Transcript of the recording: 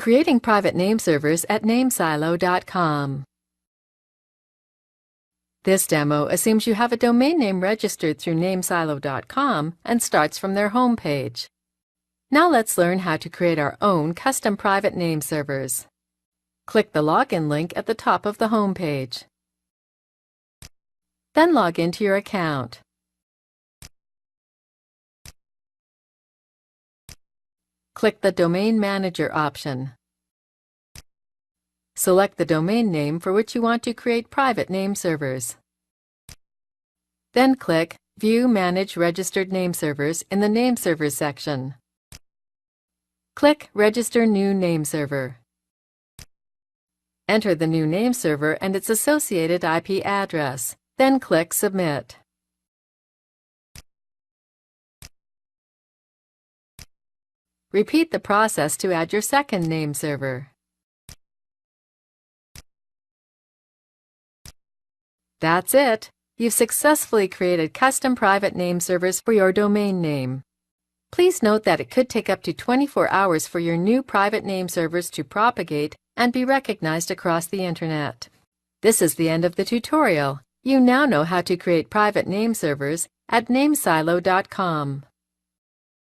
Creating private name servers at Namesilo.com. This demo assumes you have a domain name registered through Namesilo.com and starts from their home page. Now let's learn how to create our own custom private name servers. Click the login link at the top of the home page. Then log into your account. Click the Domain Manager option. Select the domain name for which you want to create private name servers. Then click View Manage Registered Name Servers in the Nameservers section. Click Register New Name Server. Enter the new name server and its associated IP address. Then click Submit. Repeat the process to add your second name server. That's it! You've successfully created custom private name servers for your domain name. Please note that it could take up to 24 hours for your new private name servers to propagate and be recognized across the Internet. This is the end of the tutorial. You now know how to create private name servers at Namesilo.com.